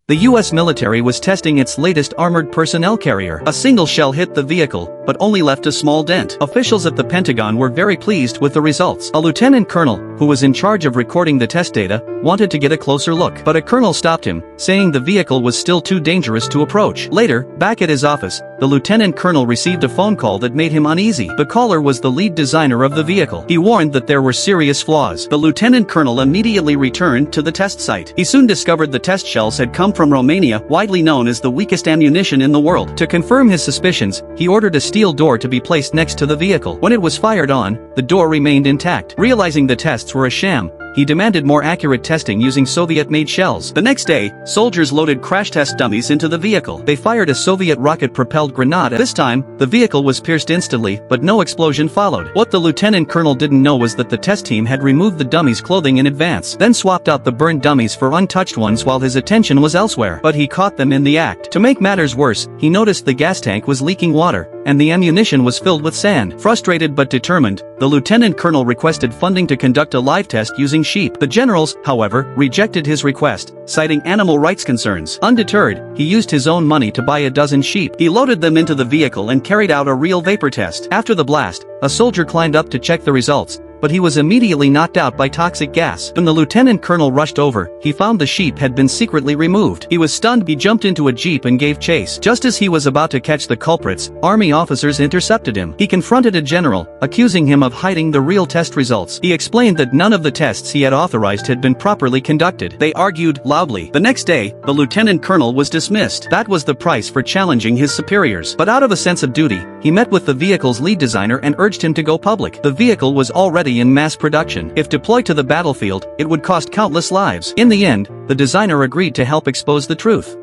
The US military was testing its latest armored personnel carrier. A single shell hit the vehicle, but only left a small dent. Officials at the Pentagon were very pleased with the results. A lieutenant colonel, who was in charge of recording the test data, wanted to get a closer look. But a colonel stopped him, saying the vehicle was still too dangerous to approach. Later, back at his office, the lieutenant colonel received a phone call that made him uneasy. The caller was the lead designer of the vehicle. He warned that there were serious flaws. The lieutenant colonel immediately returned to the test site. He soon discovered the test shells had come from Romania, widely known as the weakest ammunition in the world. To confirm his suspicions, he ordered a steel door to be placed next to the vehicle. When it was fired on, the door remained intact. Realizing the tests were a sham, he demanded more accurate testing using Soviet-made shells. The next day, soldiers loaded crash test dummies into the vehicle. They fired a Soviet rocket-propelled grenade. This time, the vehicle was pierced instantly, but no explosion followed. What the lieutenant colonel didn't know was that the test team had removed the dummies' clothing in advance, then swapped out the burned dummies for untouched ones while his attention was elsewhere. But he caught them in the act. To make matters worse, he noticed the gas tank was leaking water, and the ammunition was filled with sand. Frustrated but determined, the lieutenant colonel requested funding to conduct a live test using sheep. The generals, however, rejected his request, citing animal rights concerns. Undeterred, he used his own money to buy a dozen sheep. He loaded them into the vehicle and carried out a real vapor test. After the blast, a soldier climbed up to check the results, but he was immediately knocked out by toxic gas. When the lieutenant colonel rushed over, he found the sheep had been secretly removed. He was stunned. He jumped into a jeep and gave chase. Just as he was about to catch the culprits, army officers intercepted him. He confronted a general, accusing him of hiding the real test results. He explained that none of the tests he had authorized had been properly conducted. They argued loudly. The next day, the lieutenant colonel was dismissed. That was the price for challenging his superiors. But out of a sense of duty, he met with the vehicle's lead designer and urged him to go public. The vehicle was already in mass production. If deployed to the battlefield, it would cost countless lives. In the end, the designer agreed to help expose the truth.